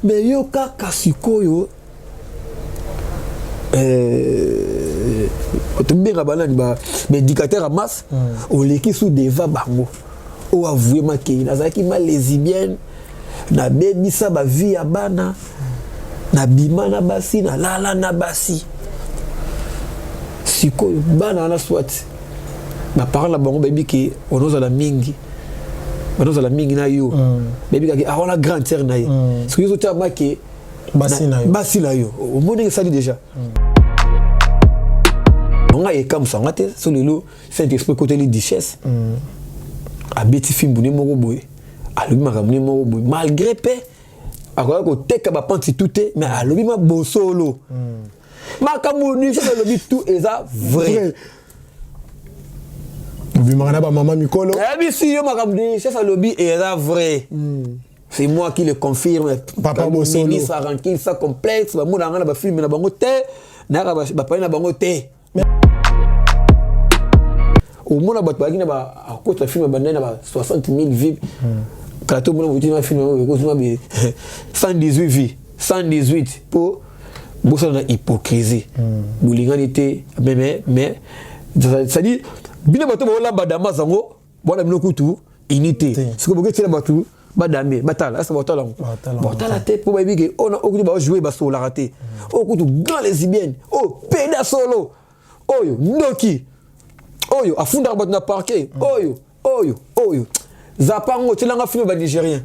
mais yo kaka sikoyo otobenga banani ba éducateur à masse on leki sous deva bango o avoué makei nazaki ma lesbienne na bebisa ba vie ya bana na bima na basi na lala na basi sikoyo bana na swat ba parole bango baby ki onoza la mingi na yo baby ki a grande sœur na ye parce que yo ta make basi na yo o moni que ça dit déjà on a comme ça ngate sur le lot Saint Esprit côté les duchesse a beti film buni moko boy alobi makamuni moko boy malgré pe akoya ko teka ba panti touté mais alobi ma bosolo makamuni c'est alobi tout eza vrai bimana ba maman mikolo bi si yo makamuni c'est alobi eza vrai c'est moi qui le confirme papa bosolo ministre ranking ça complexe ba mona ngana ba film na bango te na ba pa na bango te au monde a battu à côté film bandé na 60 000 vues quand tout le monde voit un film 118 vues 118 pour bossa na hypocrisie boulingalité mais ça dit bien bato ba lamba dama zango bona bino kutu unité ce que boke tela bato badame batala ça batala te pour baby que on a okuti ba jouer ba solo raté okutu grand lesbienne oh peda solo oyo ndoki oyo afunda bato na parquet oyo zapango tilanga film ba nigérien.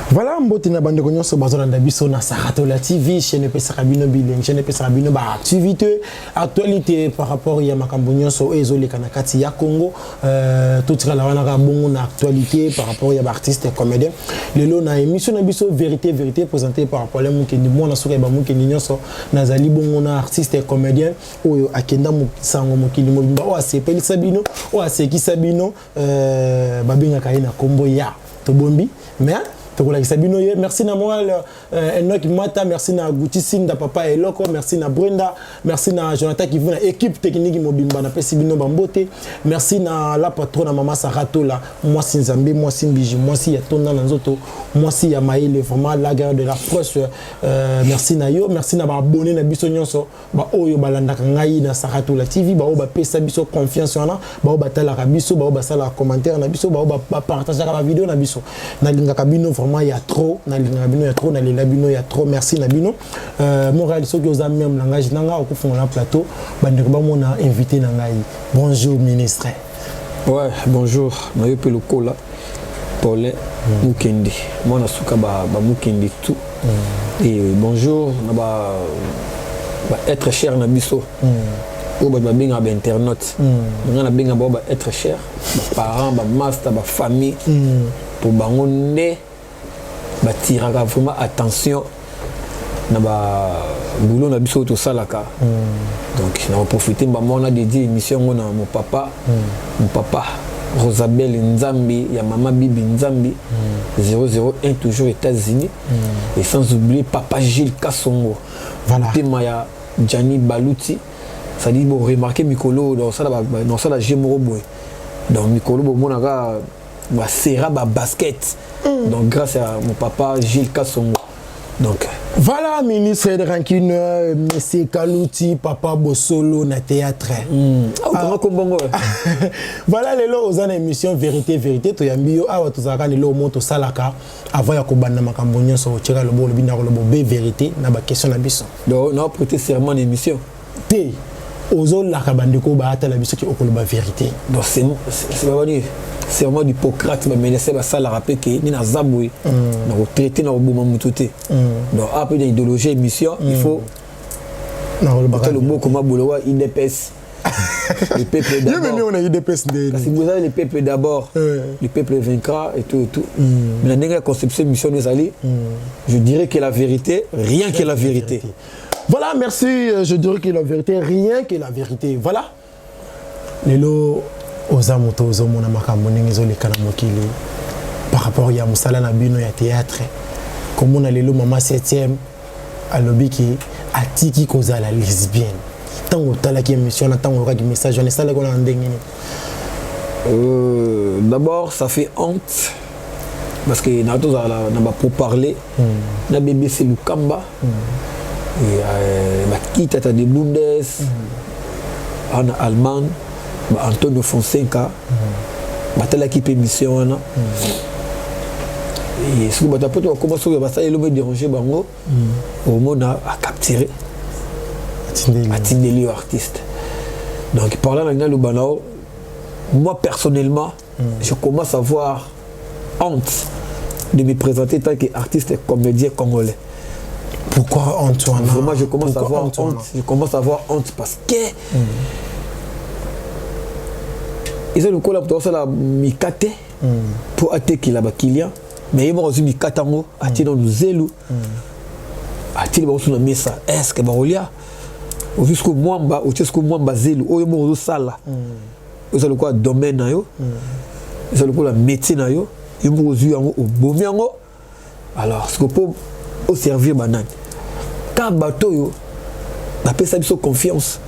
Voilà, mbote na bande konyo so bazo na biso na Saratola TV, chaîne pe Sarabino Bileng, chaîne pe Sarabino ba actualité par rapport ya makambo nyonso ezoli kana kati ya Congo, tout la wana ka bongo na actualité par rapport ya ba artiste et comédien. Lelo na émission na biso vérité présentée par rapport à Mukeni mona soka ba Mukeni nyonso nazali bongo na artiste et comédien oyo akenda musango mokili mobimba o asepeli Sabino o aseki Sabino babenga kaina kombo ya tobombi mais Sabino, merci na moi Enoch Mata, merci na Gucci Sinda papa Eloko, merci na Brenda, merci na Jonathan qui vient na équipe technique mobimba na Pesibino Bambote, merci na la patronne maman Saratola, moi si Nzambe, moi si Biji, moi si Yatona Nanzoto, moi si Yamaïle, vraiment la guerre de la presse, merci na yo, merci na ba abonné na biso nyonso, ba oyo balanda ngai na Saratola TV, ba o ba pesa biso confiance wana, ba o batala ka biso, ba o ba sala commentaire na biso, ba o ba partager ka vidéo na biso. Na linga kabino il y a trop, il y a trop, merci Nabino. Mon réalisateur qui a même langage nanga au fond la plateau, on a invité Nangaï. Bonjour ministre. Ouais, bonjour. Je suis le Kola, Paul Mukendi. Moi, je suis Mukendi tout. Et bonjour, être cher Nabiso. Ou bien internaute. Être cher, parents, master, famille. Pour bangonner batiraka vraiment attention na ba boulot na biso to salaka donc na profiter maman a dédié émission na mon papa Rosabelle Nzambi ya maman Bibi Nzambi 001 toujours États-Unis et sans oublier papa Gilles Kassongo voilà tema ya Gianni Baluti ça dit bon remarquer Mikolo dans ça la Gemoro boy donc Mikolo bon monaka ba sera ba basket donc grâce à mon papa Gilles Kassongo donc voilà ministre de rancune monsieur Kalouti papa Bosolo na théâtre voilà lelo aux émission vérité to yambio awa tozaka lelo moto salaka avant ya kobanda makambo nyonso tsheka lobo lobi na lobo be vérité na ba question na biso donc na prêter serment d'émission té ozo la kabandiko ba ata la biso ki okoloba vérité donc c'est pas dire c'est vraiment d'Hippocrate mais laissez ça la rappeler que ni na zaboué na retraité na oboma mututé donc après l'idéologie émission il faut le mot comme bolowa IDPS Le peuple d'abord. On a eu des PSD. Si vous avez le peuple d'abord, le peuple vaincra et tout et tout. Mais la dernière conception mission des alliés, je dirais que la vérité, rien que la vérité. Voilà, merci. Je dirais que la vérité, rien que la vérité. Voilà. Lelo ozamoto ozomona makambo ndenge ezoleka na mokili par rapport ya mosala na bino ya théâtre. Komona lelo mama 7e alobiki atiki kozala lesbienne. Tango talaki émission na tango okaki message on esala kona ndenge ni. D'abord ça fait honte parce que na to za na pour parler na BBC Lukamba et bakita ta de Bundes en allemand Antonio Fonseca batalaki émission wana et ce que batapoto commence à basa elo me déranger bango au monde a capturé atindeli artiste. Donc parlant dans le banao, moi personnellement je commence à avoir honte de me présenter tant qu'artiste et comédien congolais. Pourquoi honte? Vraiment je commence à avoir honte. Je commence à avoir honte parce que ils ont le col pour ça la mikate pour attaquer la bakilia mais ils m'ont aussi mikata mo attaquer dans le zélo attaquer ba sur la mesa est-ce que baolia jusqu'au mwamba ou jusqu'au mwamba zélo o mo sala ils ont le quoi domaine na yo ils ont le quoi la métier na yo ils m'ont reçu en au bomiango alors ce que pour au servir banane ka bato yo ba pesa biso confiance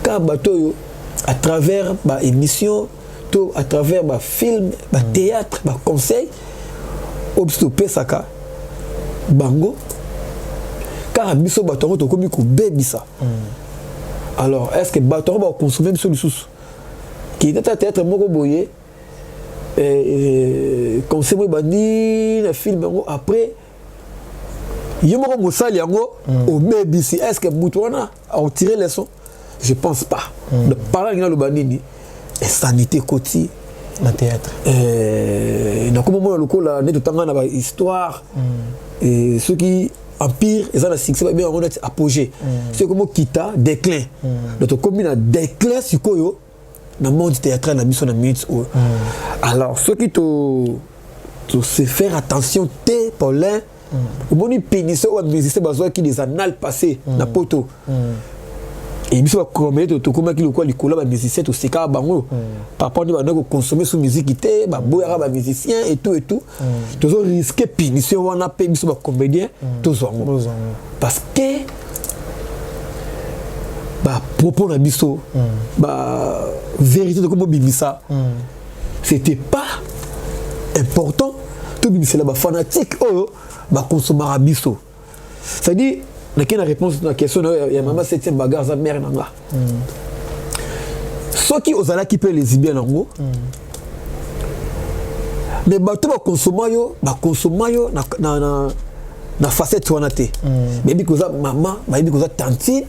ka bato yo à travers ma émission, tout à travers ma film, ma théâtre, ma conseil, obsto pesaka, bango, car biso batongo to komi ko bebisa. Alors est-ce que batongo va consommer sur le sous? Qui est théâtre moko boyé, conseil moi bandi, le film bango après. Yomoko mosali yango au bebisi. Est-ce que mutuana a tiré les sons? Je pense pas. De parler dans le banini, sanité côté, le théâtre. Dans comment moi le coup là, net autant dans histoire. Et ceux qui empire, ils ont le succès, bien on est apogée. C'est comme quitta déclin. Notre commune a déclin sur quoi yo dans le monde du théâtre, dans la mission de minutes. Alors ceux qui te se faire attention, t'es Paulin. Au moment où pénissent ou musiciens besoin qui des annales passées, na poto. Et puis, comme il y a des collabs musiciens, tout ce qui est bango. Par rapport à consommer sous musique, il y a des musiciens et tout et tout. Tous ont risqué de punition, on a payé des comédiens, tous ont. Parce que, propos de biso, vérité de comment bimisa, c'était pas important. Tout bimisa là, fanatique, consommer à biso. C'est-à-dire, la réponse à la question, il y a maman 7e bagarre, sa mère nanga. Ceux qui osent qui peut les lesbiennes nango. Mais bateau va consommer yo na facette wana te. Mais bi koza maman, bi koza tante,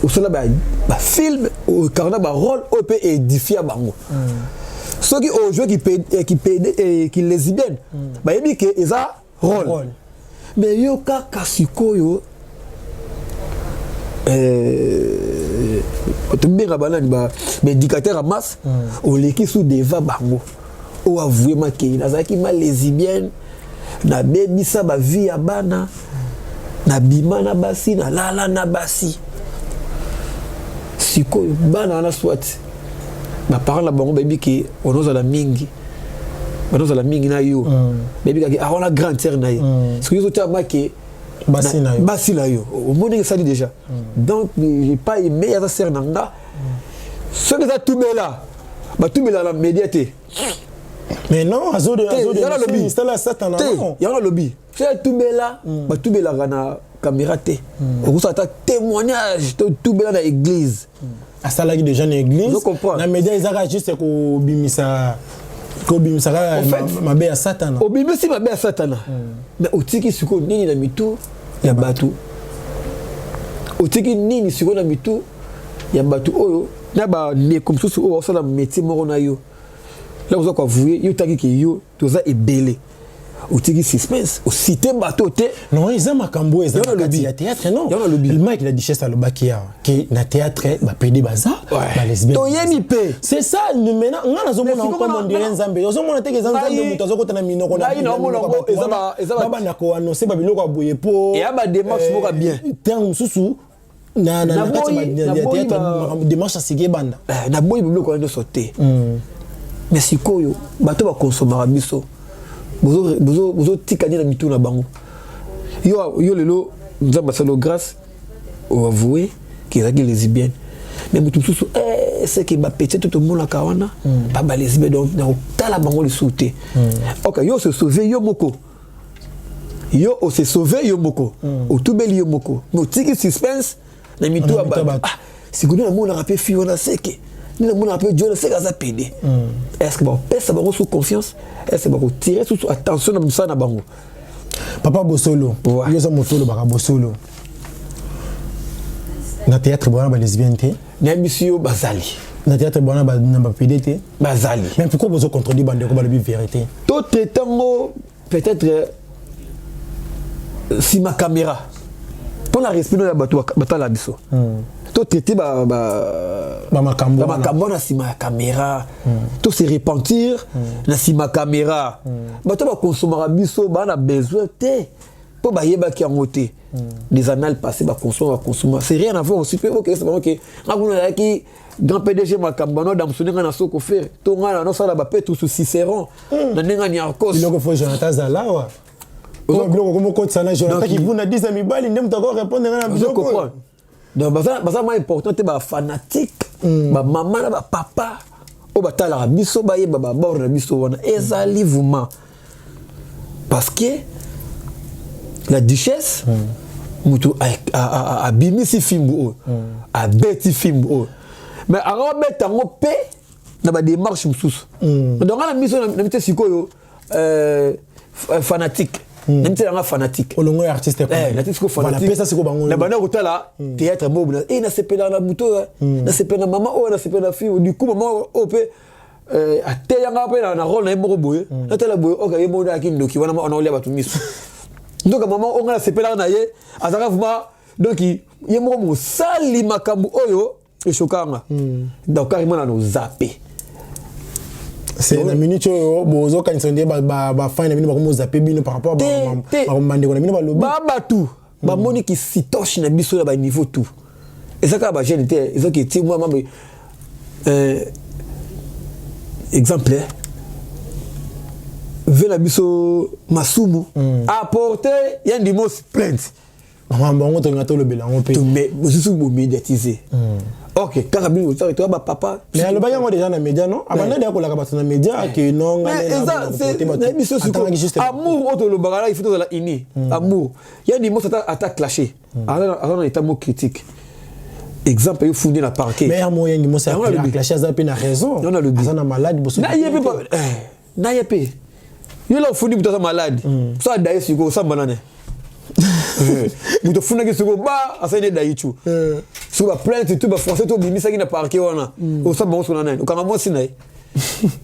ou cela ba film ou carna ba rôle ou peut édifier bango. Ceux qui ont joué qui lesbiennes, bi que ils a rôle. Mais yo ka kasiko yo médicateur à masse au leki sous deva bango ou avoué ma ki nazaki ma lesbienne na bebisa ba vie ya bana na bima na basi na lala na basi siko bana na soit ba parole la bango baby ki onoza la mingi na yo baby ki a la grande sœur na yo ce que yo ta ma ki Bassi là yo. Au monde ça dit déjà. Donc j'ai pas aimé à sœur nanga. Ce que ça tout là. Tout la médiaté. Mais non, il y a le lobby. C'est là Satan. Il y a le lobby. C'est tout là. Tout là gana caméra té. On ça témoignage tout là dans l'église. À ça là des gens dans l'église. Je comprends. Les médias ils arrêtent juste ko bimisa ma bé à Satan. Au bimisi ma bé à Satan. Mais au tiki suko nini na mitu ya batu. Au tiki nini suko na mitu ya batu oyo na ba ne comme ça au ça la métier moro na yo. Là vous quoi vous yo taki ki yo toza ebelé. otiki suspense ocité bato te non eza makambo eza na kati ya théâtre non le Mike la Duchesse alobaki ya que na théâtre ba PD baza ba lesbienne toyemi pe c'est ça maintenant nga nazomona encore mon dirait nzambe ozomona te que nzambe muto azokota na minoko na eza na ko annoncer ba biloko aboye po et ba démarche moka bien tant susu na kati ya théâtre démarche asige banda na boyi biloko ndo sauter mais sikoyo bato ba consommer biso bozo tikani na mitu na bango yo lelo nzamba salo grâce au avouer qu'ils sont lesbiennes mais mutu susu c'est que ba petit tout le monde la kawana ba lesbienne donc na tala bango le sauter OK yo se sauver yo moko yo o se sauver yo moko o tubeli yo moko no tiki suspense na mitu ba sikoyo na mona rapé fi wana seke ni na mona rapé Dieu c'est ça PD est-ce que bon pèse bango sous confiance est-ce que bango tirer sous attention na ça na bango papa Bosolo yo za motolo baka Bosolo na théâtre bona ba lesbienne te na misio bazali na théâtre bona ba na PD te bazali mais pourquoi vous contredire bande ko ba le vérité tout étant peut-être si ma caméra pour la respirer la bateau batala biso tout traiter ba makambo na si ma caméra tout se repentir na si ma caméra bato ba consommer biso ba na besoin te pour ba yeba ki angote des annales passées ba consommer c'est rien à voir aussi peu OK c'est bon OK ngakuna ki grand PDG makambo no damsonenga na soko faire to ngana no sala ba petu sous Cicéron na nenga ni akos biloko fo Jonathan Zalawa biloko comme ko tsana Jonathan qui vous na 10 ami bali ndem to ko répondre na biloko donc baza ma important te ba fanatique ba maman na ba papa o batala biso ba yeba ba bord na biso wana ezali vraiment parce que la duchesse mutu a bimisi film a beti film mais a remettre ngo pe na ba démarche mususu donc na biso na mite sikoyo fanatique n'importe quel fanatique olongo artiste l'artiste fanatique voilà pesa siko bango na bana kotala théâtre mobile et na sepela na buto na sepela maman na sepela fille du coup maman op a teyanga pe na rôle na moko boye na tala boye OK yemo na kindoki wana on olia batu miso donc maman on na sepela na ye azaka vraiment donc yemo mo sali makambu oyo e chokanga donc carrément na no zappé c'est la minute où bozo quand ils ba fin la minute ba zapper bino par rapport ba mande ko na minute ba lobi ba tout ba moni ki sitoche na biso na ba niveau tout et ça ka ba jeune était ils ont qui ti moi exemple vela biso masumu apporter y a des mots plainte maman bongo to ngato le belango pe mais bozusu bo médiatiser OK quand abino ça toi ba papa mais alors ba yango déjà na média non abanda de ko la ka na média que non c'est amour auto le bagala il faut la ini amour il y a des mots ça attaque clashé alors état mot critique exemple il faut la parquet mais un moyen de ça clashé ça pe na raison on a le ça na malade bosso na yepé na yepé il a foutu pour ta malade ça d'ailleurs c'est quoi ça banane muto funa ki soko ba asaide daichu so ba plainte tout ba français to bimisa ki na parquet wana o sa bon sona nani o kanga mo sinai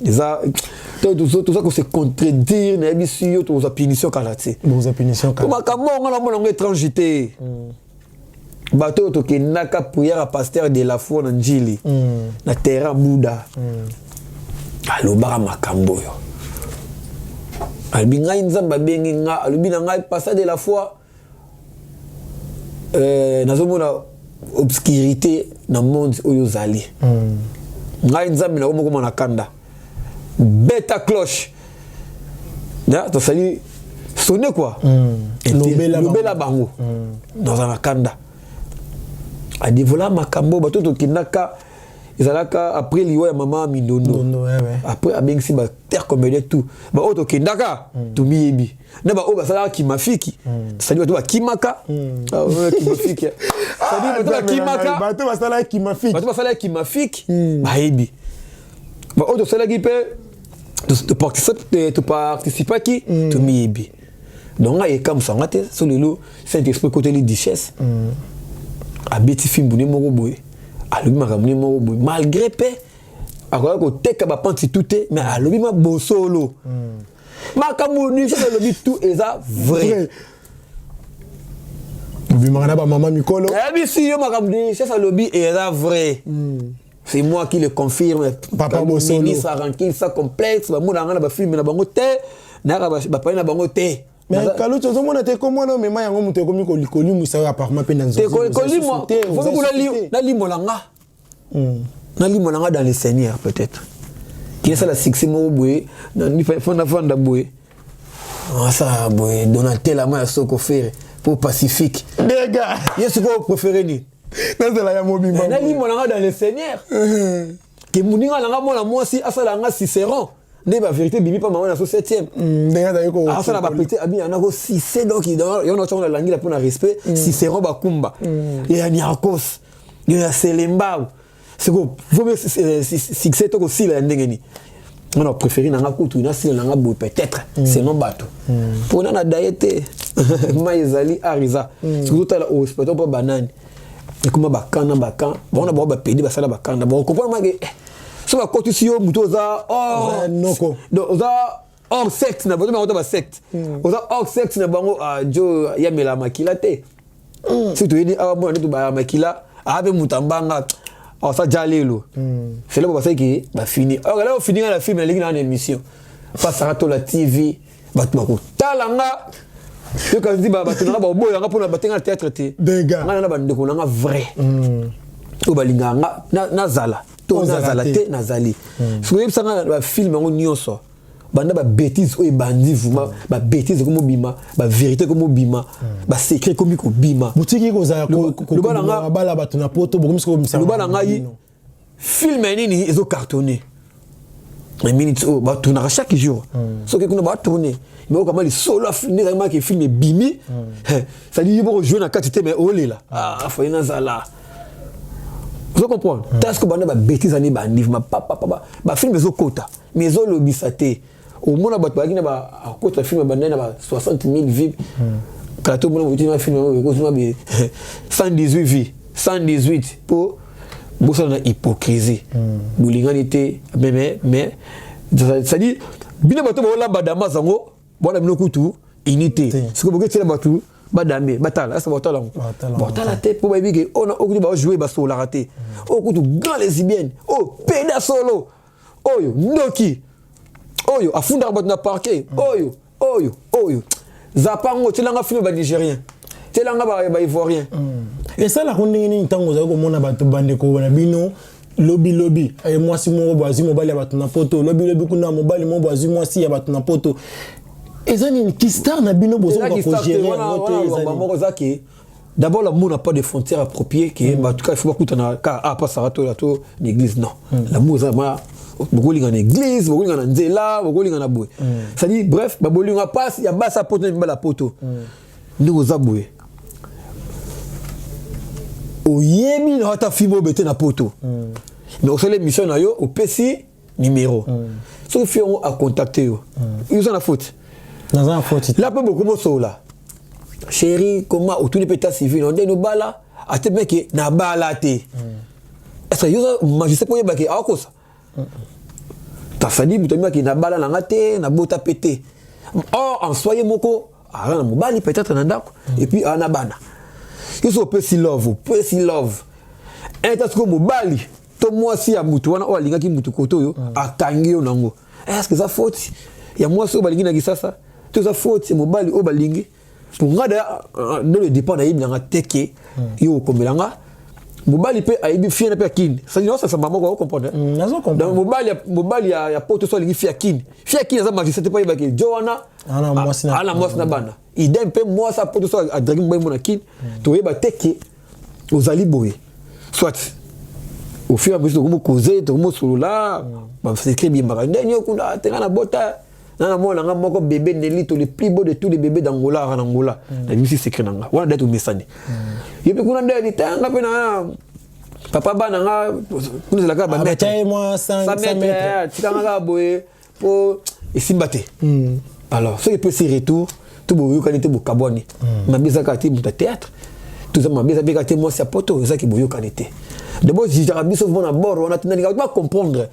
eza tout ça que c'est contredire na bisio to za punition kalati bon za punition kalati makambo ngana mona ngo étrangeté bato to ke naka prière à pasteur de la foi na njili na terrain Bouddha alobaka makambo yo albi ngai nzamba bengi nga albi na ngai pasteur de la foi nazomona obscurité na monde oyo zali ngai nzambe na komoko na kanda beta cloche ya to sali sonner quoi lobela bango dans un kanda a dévoiler makambo bato to kinaka ezalaka après liwa ya mama mindondo après abengisi ba terre comédie tout ba auto kindaka to miyebi na ba o basala ki mafiki sali bato ba kimaka kimafiki sali bato ba kimaka bato basala ki mafiki ba yebi ba auto sala ki pe to participer ki to miyebi donc ay comme ça ngate so lelo saint esprit côté les duchesse abeti fimbu ne moko boye alobi makambo ne moko boye malgré pe akoka koteka bapanti tout te mais alobi ma bosolo makambo ni ça le but tout est vrai bimana ba maman mikolo bien sûr makambo ni ça le but est vrai c'est moi qui le confirme papa Bosolo ministre ranking ça complexe ba mona ngana ba film na bango te na ba pa na bango te mais kalu tozo mona te comment non mais ma yango muto komi ko likoli musa apparemment pe na nzozi te koli moi faut que na limolanga na limolanga dans les seigneurs peut-être qui est ça la succès mo boy na ni fanda boy ça boy Donatel la ma soko faire pour Pacifique les gars yesu ko préféré ni na la ya mobimba na limolanga dans les seigneurs que muninga langa mona moi si asala nga Cicéron ne ba vérité bimi pas maman na 7e ndenga da yoko asala ba pété abi anako Cicé donc il y on a tona langi la pour na respect Cicéron ba kumba et ya Niakos ya Selemba c'est quoi vous succès to ko sila ndengeni on a préféré nanga kutu na sila nanga bo peut-être c'est non bateau pour na daete maizali ariza surtout là au hospital pas banane et comment bakana bon on ba pédi ba sala bakana bon comprendre que so ba kotu si yo muto za noko oza hors secte na boto ba secte oza hors secte na bango jo ya mela makila te si tu yini aba mona to ba makila abe mutambanga ça jalelo c'est là pour ça que ba fini alors là on finit la film na lingina en émission pas Sarato la TV batmako talanga yo ka ndi ba batuna ba boyo nga pona batenga théâtre te nga na ba ndeko nga vrai to balinga nga na zala to na zala te na zali so yeb sanga ba film ngo nyonso banda ba bêtise o ebandi vuma ba bêtise comme bima ba vérité comme bima ba secret comme ko bima butiki ko za ko bala batuna poto bokomisi ko misa le bala ngai film nini ezo cartonner un minute o ba tourner chaque jour so que kuna ba tourner mais comment les solo filmer vraiment que film bimi ça dit bon jouer na quantité mais olé là faut ina zala vous comprenez parce que banda ba bêtise ani ba livre ma papa ba film ezo kota mais ezo lobisate au monde ba bagina ba kota film ba na ba 60,000 vues quand tout le monde voit un film ko 118 vues 118 pour bossa na hypocrisie bulingani te mais ça dit bina bato ba la badama zango bona bino kutu unité ce que boke tela bato badame batala ça batala batala te pour baby que on okuti ba jouer ba solo raté okutu grand lesbienne peda solo oyo ndoki oyo afunda bato na parquet oyo zapango telanga film ba nigérien telanga ba ivoirien et ça la kondingi ni ntango za ko mona bato bande ko na bino lobby et moi si mon boazi mobile ya bato na poto lobby kuna mobile mon boazi moi si ya bato na poto ezani ni kistar na bino bozo ko gérer ngoti ezaki d'abord l'amour n'a pas de frontières appropriées que en tout cas il faut pas coûter na pas Sarato là to l'église non l'amour ça ma bokolinga na église bokolinga na nzela bokolinga na boye ça dit bref babolinga passe ya basa poto na la poto ndiko za boye oyemi na ta fimo bete na poto mais au seul mission na yo au PC numéro ce que fion a contacter yo ils ont la faute là peut beaucoup mo sola chérie comment autour de péta civil on dit no bala ate meke na bala te est-ce que yo magistrat pour yeba ke akosa ta fadi butomia ki na bala na ngate na bota pété en soyez moko na mobali peut-être na ndako et puis na bana ils sont petit love et est-ce que mobali to moi si ya mutu wana o alinga ki mutu koto yo akangi yo nango est-ce que ça faute ya moi so balingi na kisasa to ça faute mobali o balingi pour ngada dans le dépend na yibna teke yo komelanga mobali pe aibi fie pe kin ça dit non ça maman ko comprendre nazo comprendre mobali ya poto so lingi fie kin za magistrat pa yibaki joana ana mwasi na bana idem pe moi ça poto so a dragi mbo na kin to yeba teke ozali boye soit au fur et à mesure que vous causez tout le monde sur là c'est écrit bien ndeni okunda tenga na bota na mona nga moko bébé Nelito le plus beau de tous les bébés d'Angola en Angola na musique secret nanga wana date umesani yepe kuna ndeni tanga pe na papa bana nga kuna la ka ba mettre moi 100 mètres tikanga ka boye po esimbate alors ce qui peut se retour tout boyo kanite bo kaboni mabisa ka ti muta théâtre tout ça mabisa be ka ti moi c'est poto ça qui boyo kanite d'abord si jarabi sauf mon abord on a tenu à pas comprendre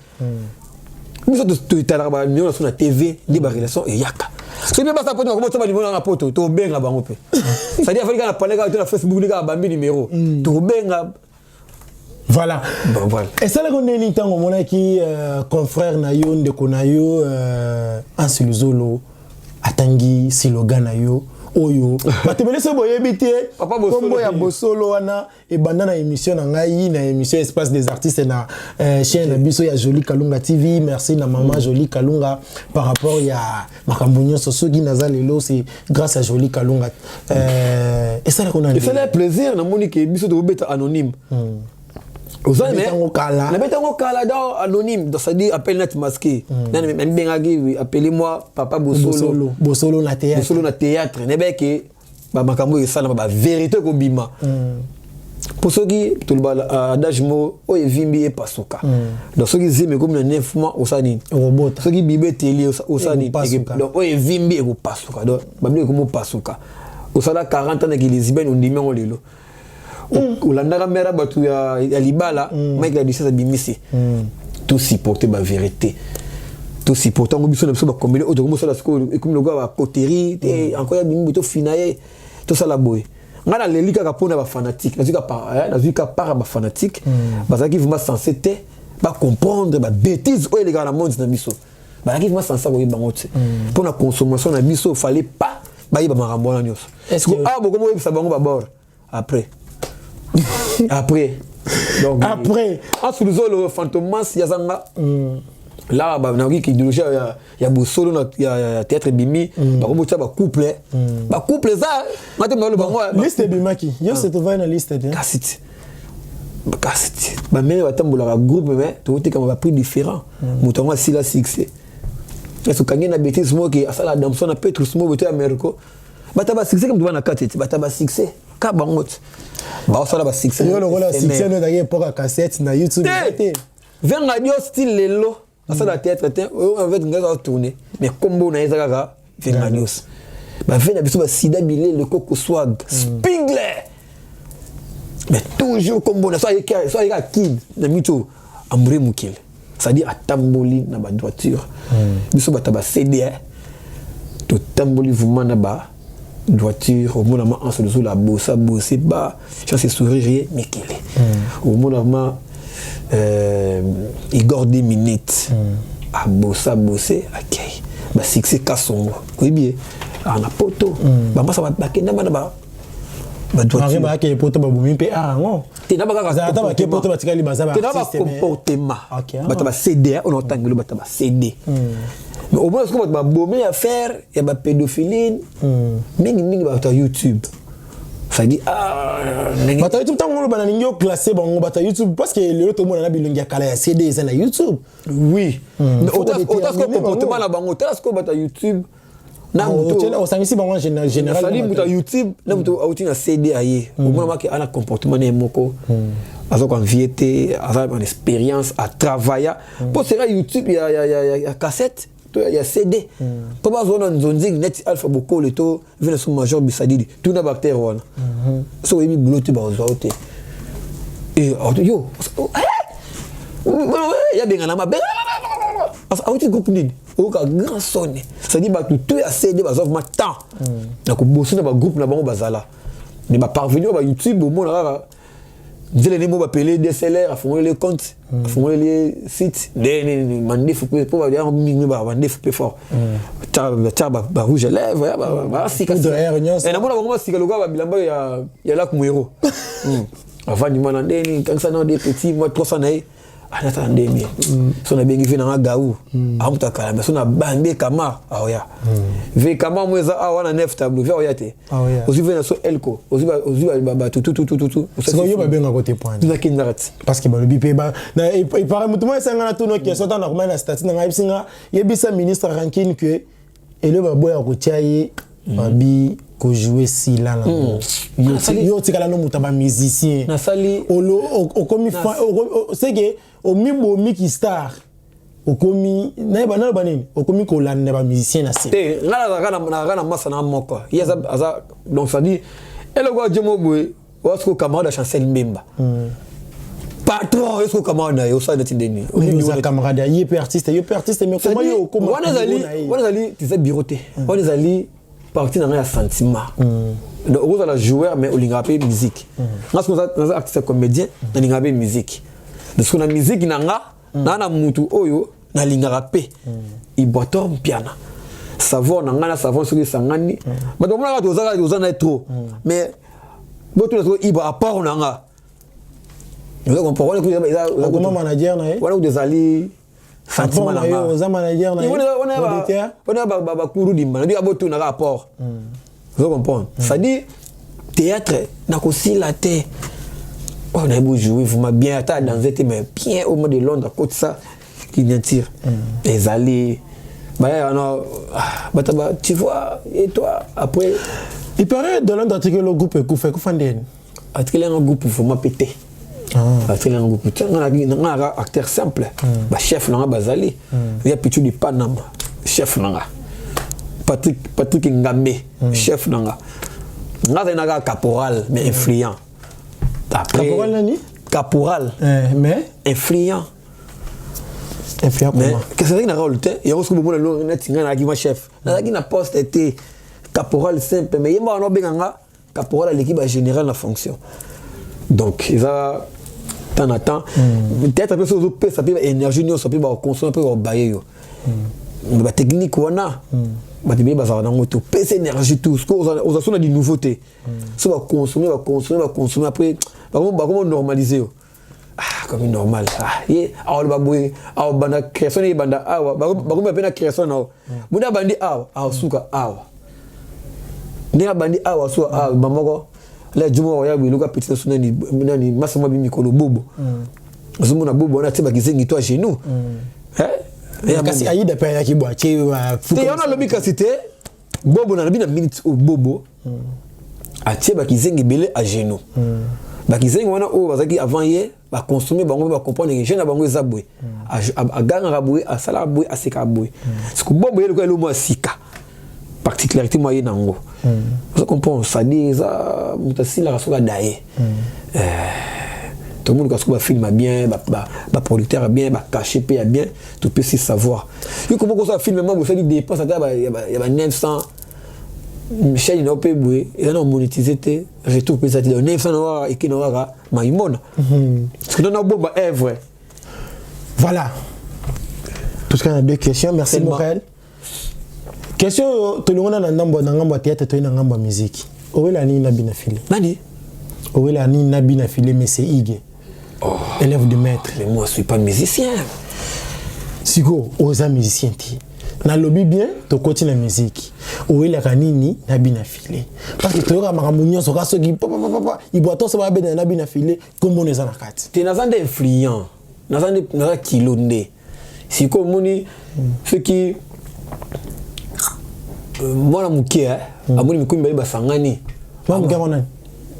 biso totalaka banimero na TV nde barelation eyaka soki mpe basa poto nakomota banimero nanga poto tobenga bango mpe c'est-à-dire afali kaka na pale kaka to na Facebook kaka bambi nimero tobenga. Voilà. Bon, voilà. Et ça, on est en train de confrère Nayo, ndeko Nayo, Anseluzolo, Atangi, Silogan Nayo, Oyo. Matebele se boye bité. Papa Bosolo. Ya Bosolo wana et bandana émission na ngai na émission Espace des artistes na chaîne biso ya Jolie Kalunga TV. Merci na maman Jolie Kalunga par rapport ya makambunyo sosogi nazalelo c'est grâce à Jolie Kalunga. Et ça là qu'on a. Il fallait plaisir na moni ke biso to beta anonyme. Osane mais na beta ngo kala dans anonyme donc ça dit appel net masqué. Na même bengaki appelez-moi Papa Bosolo. Bosolo na théâtre. Bosolo na théâtre. Nebe ke ba makambo esala ba vérité ko bima. Pour ceux qui tout le adage mo o evimbi e pasuka. Donc ceux qui zime comme na 9 mois osani robot. Ceux qui bibe télé osani donc o evimbi e ko pasuka. Donc ba bile ko mo pasuka. Osala 40 ans na kilizibeni ondime ngo lelo. Ulandaka mera batu ya libala Mike la disa bimisi tout supporter ba vérité tout supporter ngo biso na biso ba combiner auto comme ça la siko et comme le gars ba coterie et encore ya bimbi to finaye tout ça la boy ngana lelika ka pona ba fanatique na zuka para ba fanatique ba qui vraiment censé te ba comprendre ba bêtise o les gars na monde na biso ba qui vraiment censé ko bango te pour la consommation na biso fallait pas ba yiba marambo na nyos est-ce que beaucoup mo yebisa bango ba bord après donc après en sous le fantomas yazanga là ba na ki idéologie ya Bosolo na ya théâtre bimi ba ko ba couple ça ngate molo bango liste bimaki yo c'est toi na liste de kasiti ba mene batambola groupe mais to te comme ba prix différent mutango si la succès est-ce que na bêtise mo ki asala damson na Petrus mo bote Americo bataba succès comme tu na kateti bataba succès ka bangot ba sala ba succès yo lokola succès no dake poka cassette na YouTube te venga dio style lelo asala théâtre te en fait ngaza tourner mais combo na ezaka ka venga news ba vena biso ba sida bilé le coco swag Spingler mais toujours combo na so ayeka kid na mito ambre mukile c'est-à-dire atamboli na ba droiture biso bataba CD to tamboli vraiment na ba droiture au moment en se dessous la bossa bosser bas chance sourire mais qu'il est au moment Igor 10 minutes à bossa bosser OK ba succès kasongo oui bien en poto ba masa ba kenda ba ba droiture ba ke poto ba bumi pe arango te na ba ka za ta ba ke poto ba tikali ba za ba comportement ba ta ba CD on entend ba ta ba CD mais au moins ce qu'on va bomber à faire il y a ba pédophilie mingi ba ta YouTube ça dit ba ta YouTube tango ba na ngio classé bango ba ta YouTube parce que le to mona na bilongi ya kala ya CD ça na YouTube oui mais autant comportement na bango tas ko ba ta YouTube na muto o sangisi bango général sali muto YouTube na muto auti na CD aye au moins ma ke ana comportement ne moko azo ko enviété azo une expérience à travailler pour sera YouTube il y a cassette il y a CD pour pas zone nzonzing net alpha boko le to vient sur major bisadidi tout na bactère wana so yemi boulot ba ozote et yo ya benga na mabe parce auti groupe nini o ka grand sonne ça dit ba tout ya CD ba zo vraiment temps na ko bosser na ba groupe na bango bazala ni ba parvenir ba YouTube au monde là Dile ni mo ba pelé DSLR a fondé les comptes a fondé les sites des mandé faut pour dire mingi ba mandé faut fort ta ba rouge lèvres ba sika et na mona ba sika logo ba bilamba ya la kumwero avant ni mana ndeni quand ça non des petits moi 300 nae attendez mais so na bengi vina gaou amuta kala mais so na bambe kama aoya ve kama mweza wana nef tableau ve oyate ozi vena so elko ozi ba tout c'est que yo ba benga côté point toutaki narati parce que ba le bipé ba na il paraît mutumo sanga na tuno qui sota normal na statut na ngabsinga yebisa ministre ranking que et le ba boya ko tiaye babi ko jouer si là yo tikala no mutaba musicien na sali o komi c'est que au mibo miki star au komi na ba nini au komi ko lande ba musicien na te ngala masa na moko yeza aza donc ça dit et le gars djemo boy wasko camarade Chancel Mbemba patron est-ce que comment on a eu ça notre deni on a camarade il est artiste mais comment yo comment on est tu sais biroté on est allé partir dans un sentiment donc on est joueur mais on lingapé musique parce que on est artiste comédien on lingapé musique parce que la musique nanga na mutu oyo na lingapé il boitor piano savoir nanga savoir ce que sangani mais donc on a trop mais boto il va à part nanga vous comprenez comment manager na voilà des alliés sentiment na yo za manager na on a kuru di mana di aboto na rapport vous comprenez ça dit théâtre na ko si la terre on a beau jouer vous m'a bien à danser mais bien au moins de Londres côté ça qui vient tire les alliés tu vois et toi après il paraît dans l'un d'article le groupe fait fanden article un groupe faut m'a péter article un groupe on a acteur simple ba chef là bazali il y a Pichu du Panama chef là Patrick Ngambe chef là nga caporal mais influent après caporal nani caporal mais influent mais qu'est-ce que ça rôle il y a aussi beaucoup de net ngana qui ma chef na qui na poste était caporal simple mais yemba no benganga caporal à l'équipe générale la fonction donc ils a tant à temps peut-être après ça ça peut énergie nous ça peut consommer peut bailler yo la technique on a ba tebe ba za na moto pèse énergie tout ce qu'on a on a des nouveautés ça va consommer après comment normaliser comme normal ye awol babwe aw bana création e banda awa bagomba pena création na muda bandi awa suka awa ni bandi awa so awa mamoko la jumo ya biluka petite suna ni masama bi mikolo bobo zumu na bobo na tiba kizengi toi chez nous kasi ayida pa ya kibwa che te yona lobi kasite bobo na bina minute o bobo a tiba kizengi belé à genoux bakizengi wana o bazaki avant hier ba consommer bango ba comprendre que jeune bango ezabwe a ganga rabwe a sala bwe a seka bwe ce que bobo yelo ko elo mo sika particularité moyen nango vous comprenez ça dit ça mutasila kasoka daé tout le monde kasoka filme bien ba producteur bien ba caché bien tout peut se savoir yo comment ça filme même vous dit dépense ça il y a 900 Michel il n'a pas pu il a monétisé tes retours peut-être de 900 noir et qui n'aura maïmona parce que dans nos bombes est vrai voilà tout ce qu'on a deux questions merci Morel question tout le monde a ngambo théâtre to ngambo musique owela ni nabina filé nani owela ni nabina filé mais c'est Ige élève de maître mais moi je suis pas musicien siko oza musicien ti na lobby bien to continue la musique owela kanini nabina filé parce que to yoka makambo nyonso ka soki papa iboto so ba bena nabina filé comme on eza na kati te nazande influent nazande kilo nde siko moni ce qui moi la mukie amoni mikumba iba sangani moi mukie mona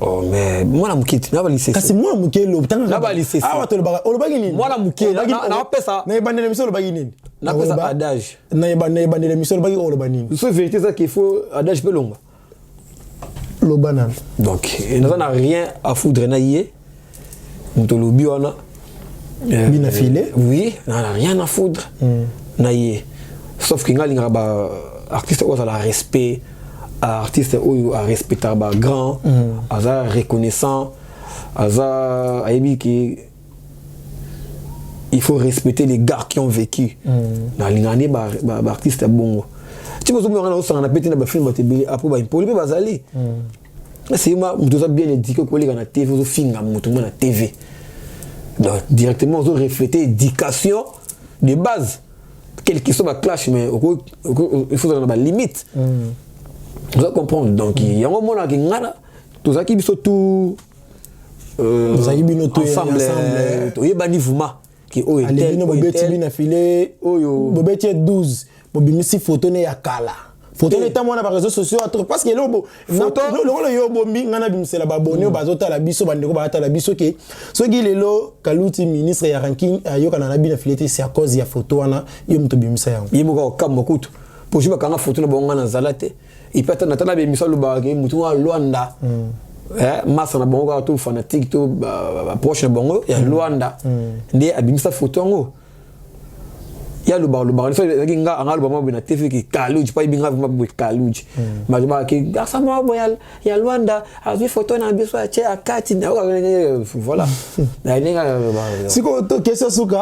oh mais moi la mukie na ba lycée kasi moi mukie lo tanga na ba lycée ah to lo bagi nini moi la mukie na pesa na bandele miso lo bagi nini na pesa adage na bandele miso lo bagi lo bani c'est vérité ça qu'il faut adage pelonga lo banane donc il n'a rien à foutre na yé mutolo biona bina filé oui n'a rien à foutre na yé sauf que ngalinga ba artiste oza la respect artiste oyo a respecter ba grand aza reconnaissant aza aibi ki il faut respecter les gars qui ont vécu na lingani ba artiste bongo tu peux me rendre na pété na ba film ba tebeli après ba impoli ba bazali c'est moi mutoza bien éduqué ko lika na TV zo finga muto na TV donc directement zo refléter éducation de base quel que soit ma clash mais il faut avoir une limite vous comprendre donc il y a un moment là qui ngana tout ça qui biso tout ensemble to yebani vuma qui o était no bobeti bina filé oyo bobeti 12 bobimisi photo ne ya kala photo ne ta mona ba réseaux sociaux parce que lo photo lo yo bombi ngana bimsela ba bonne bazota la biso bandeko ba ta la biso ke so ki lelo kaluti ministre ya ranking ayoka na bina filé c'est à cause ya photo wana yo mto bimisa yango yimo ka kambo kutu pour jouer kanga photo na bonga na zalate et peut-être na tala bimisa lo ba ke mutu wa Luanda massa na bango tout fanatique tout proche na bango ya Luanda ndé abimisa photo ngo ya le bar so ki nga anga le bar na TV ki Kaluji pa ibinga ma Kaluji ma ba ki garça mo ya Luanda azu photo na biso ya che akati na voilà na ninga siko to question suka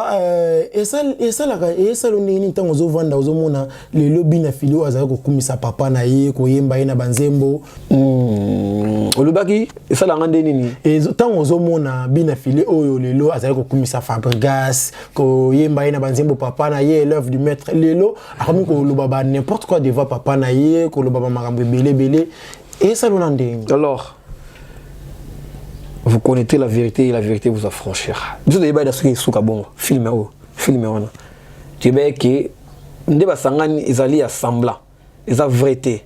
esa lo nini ntango zo vanda zo mona le lobby na filio azaka ko kumisa papa na ye ko yemba ye na banzembo olubaki esa la ngande nini ntango zo mona bina filio oyo lelo azaka ko kumisa Fabregas ko yemba ye na banzembo papa na ye l'œuvre du maître lelo akomi ko lobaba n'importe quoi devant papa na ye ko lobaba makambo belé et ça l'ondé. Alors vous connaissez la vérité et la vérité vous affranchira. Vous avez pas d'assurer souka bon film on. Tu sais que ndeba sangani ezali assemblant eza vérité.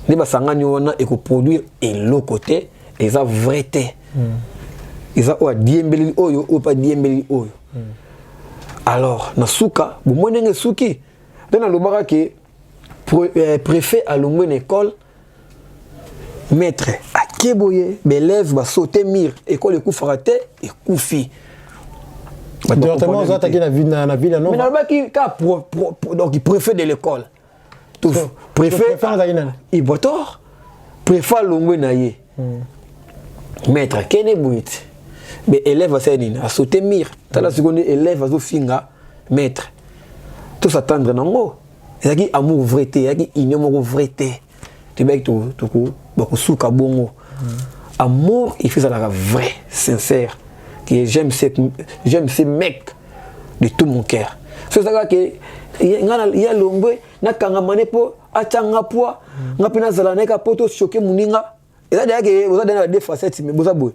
Ndeba sangani wana et ko produire et l'autre côté eza vérité. Eza o diembeli oyo o pas diembeli oyo. Alors na souka bu monenge souki dans le bara que préfet à l'ombre école maître à Keboye l'élève va sauter mire école coup faraté et koufi directement aux attaquer la ville non mais normalement qui donc il préfet de l'école tout préfet il botor préfet l'ombre naie maître kene buit mais élève à sauter mire dans la seconde élève à finga maître tout s'attendre nango il y a amour vérité il y a ignorer vérité tu bec tout beaucoup souka bongo amour il fait ça la vrai sincère que j'aime ces mecs de tout mon cœur c'est ça que il y a l'ombre na kanga manepo atanga poa ngapina zala neka poto choquer muninga et là que vous avez des facettes mais vous avez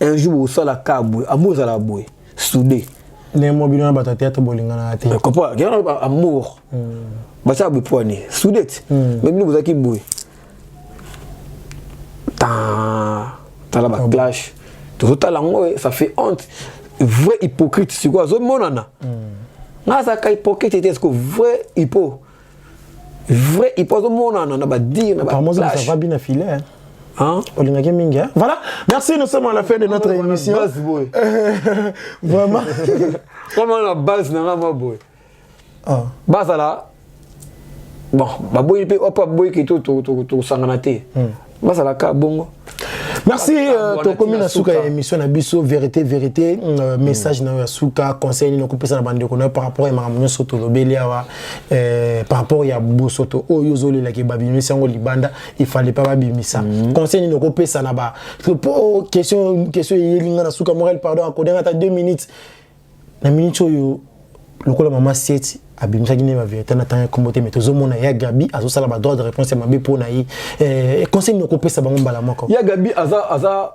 un jour au sol à kabou amour à la bouée soudé les mobiles na batata bolinga na ate comprends amour basa bu poani soudé même nous vous aki bouée ta la clash tout ça ça fait honte vrai hypocrite c'est quoi zo monana na ça ka hypocrite est-ce que vrai zo monana na ba dire na ba clash ça va bien filer hein voilà, merci, nous sommes à la fin de notre émission. Vraiment. Comment la base n'a pas boy. Base là. Bon, baboy peut pas boy qui tout sanganaté. Base là ka bongo. Merci to komi na suka émission na biso vérité message na suka conseil ni ko pesa na bande ko par rapport à makambo soto lobeli awa par rapport ya bosoto oyo zoli la ke babimisa ngo libanda il fallait pas babimisa conseil ni ko pesa na ba question yelinga na suka moral pardon ko denga ta 2 minutes na minute oyo lokola mama set abimisa gine ba vérité na tanga kombote mais tozomona ya Gabi azosala ba droit de réponse ya mabe pona yi conseil ni ko pesa bango mbala moko ya Gabi aza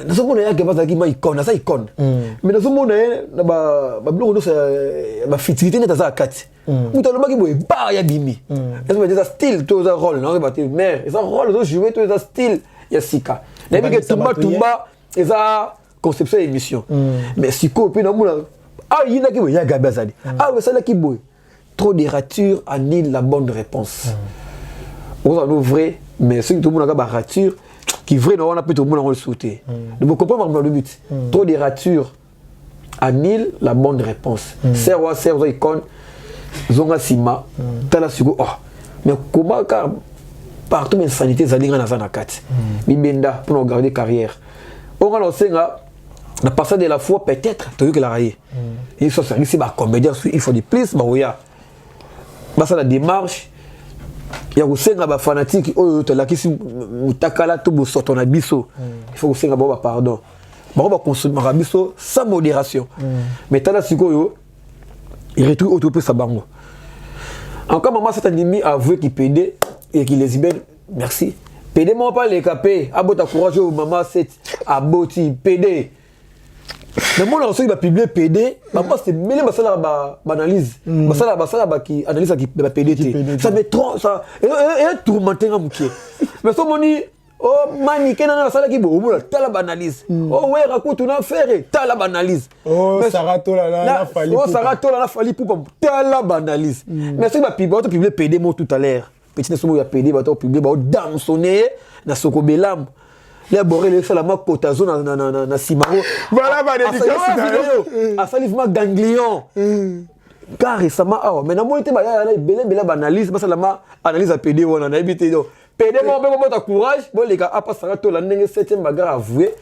nazomona ya Gabi azaki ma icône asa icône mais nazomona na ba blongo no ba fitilité na taza kati muta lobaki boye ba ya bimi nazomona déjà style to za rôle na ba te mère eza rôle zo jouer to za style ya sika na bi ke tumba eza conception émission mais siko pe na mona ah, il y a qui boy, il y a Gabi Azali. Ah, c'est là qui boy. Trop de ratures annulent la bonne réponse. On en vrai, mais ceux qui tout le monde a des ratures, qui vrai, on a plus tout le monde le sauter. Donc, vous comprenez le but. Trop de ratures annulent la bonne réponse. Serwa, icône, zonga sima, tala sugo. Oh, mais comment car partout mes sanité zalinga na zanakat. Bibenda pour nous garder carrière. On a lancé la passade de la foi peut-être tu veux que la railler il faut service ba comédien il faut des plus ba oya ba ça la démarche ya kusenga ba fanatique oyo to la kisi mutakala to bo soto na biso il faut kusenga ba pardon ba consommer na biso sans modération mais tala sikoyo il retrouve auto peu sa bango encore maman c'est ennemi avoué qui pédé et qui les ibel merci pédé moi pas les capé abota courageux maman c'est aboti pédé. Mais moi aussi il va publier PD, maman c'est mêlé basala ba analyse, basala ba qui analyse qui ba PD. Ça met trop ça et tourmenté ngamuké. Mais so moni oh mani kenana basala ki bo mo tala ba analyse. Oh ouais raconte na faire tala ba analyse. Oh Sarato la fali. Oh Sarato la fali pour tala ba analyse. Mais si va publier PD moi tout à l'heure. petit somo ya PD bato publier ba dam sonné na sokobelam les boré les salama kotazo na simaro voilà ba dédicace asali vraiment ganglion car récemment mais na moi te ba ya bela ba analyse ba salama analyse à PD wana na ebité do PD mo be ta courage bon les gars apa sara to la ndenge 7e bagarre avoué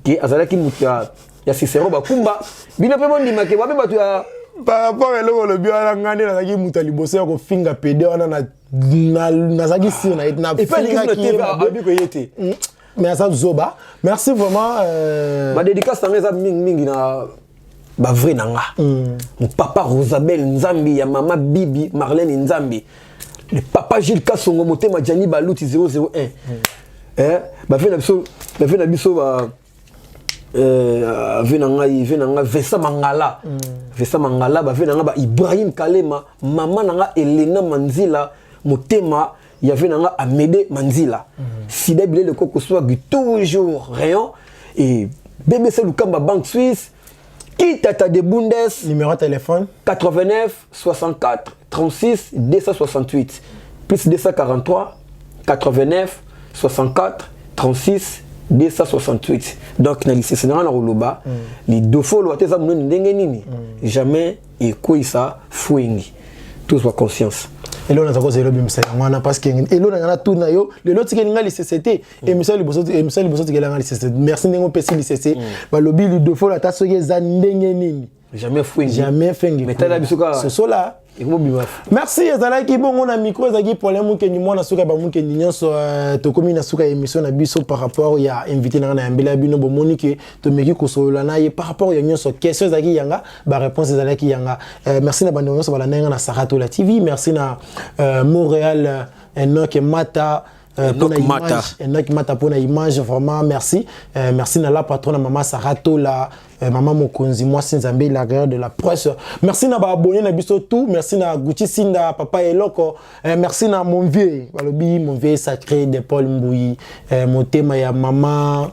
qui azalaki mutia ya Cicero bakumba bino pe mondima ke ba be batu ya par rapport à l'eau le bio à l'angane na zaki mutali bossé ko finga PD wana na zaki si na et puis qui abi ko yete mais ça zoba merci vraiment ma dédicace tanga za mingi na ba vrai nanga mon papa Rosabelle Nzambi ya mama Bibi Marlène Nzambi le papa Gilles Kassongo motema Jani Baluti 001 ba fait na biso ba venanga Vesa Mangala ba venanga ba Ibrahim Kalema mama nanga Elena Manzila motema ya venanga Amédée Manzila Sida Bilé le Koko soit toujours rayon et BBC Lukamba Banque Suisse qui tata de Bundes numéro de téléphone 89 64 36 268 plus 243 89 64 36 268 donc na lycée sénéral na Roloba les deux fois lo ateza mno ndenge nini jamais et quoi ça fouingi tous wa conscience et là on a cause le bimsa ngana parce que et là on a tout na yo le lot ki ngali CCT et monsieur liboso ki la ngali CCT merci ndenge pesi CCT ba lobi les deux fois la tasoke za ndenge nini jamais fouingi mais tala bisuka ce so là merci ezalaki bongo na micro ezaki problème ke ni mwana suka ba muke ni nyonso to komi na suka émission na biso par rapport ya invité na yambela bino bo monike to meki kosolola na ye par rapport ya nyonso question ezaki yanga ba réponse ezalaki yanga merci na bande nyonso bala nenga na Sarato la TV merci na Montréal Enoch Mata Enoch Mata pour la image vraiment merci merci na la patronne maman Sarato la maman Mokonzi moi Sinzambe la guerre de la presse merci na ba abonné na biso tout merci na Gucci Sinda papa Eloko merci na mon vieux sacré de Paul Mbouyi motema ya mama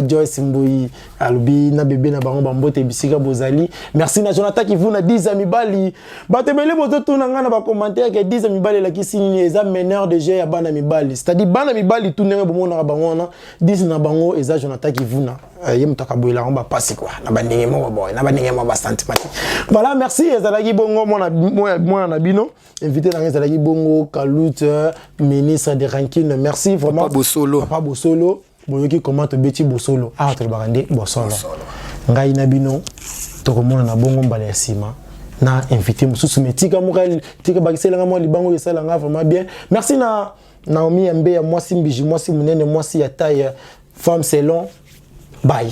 Joyce Mbouyi alobi na bébé na bango bambote bisika bozali merci na Jonathan qui vous na 10 amis bali batebele bozo tout na ngana ba commentaire que 10 amis bali la kisini eza meneur de jeu ya bana mibali c'est-à-dire bana mibali tout ndenge bomona bango na 10 na bango eza Jonathan qui vous na yemutaka boyela on ba passer quoi na bandenge mo boy na bandenge mo ba sentiment voilà merci ezalaki bongo moi na bino invité na ezalaki bongo Kalout ministre de rankine merci vraiment papa Bosolo boyoki comment to beti Bosolo to bakande Bosolo ngai na bino to komona na bongo mbala ya sima na invité mususu metika mokali tika bakiselanga mo libango esalanga vraiment bien merci na Naomi Mbe ya mwasi mbiji mwasi munene mwasi ya taille femme selon bye.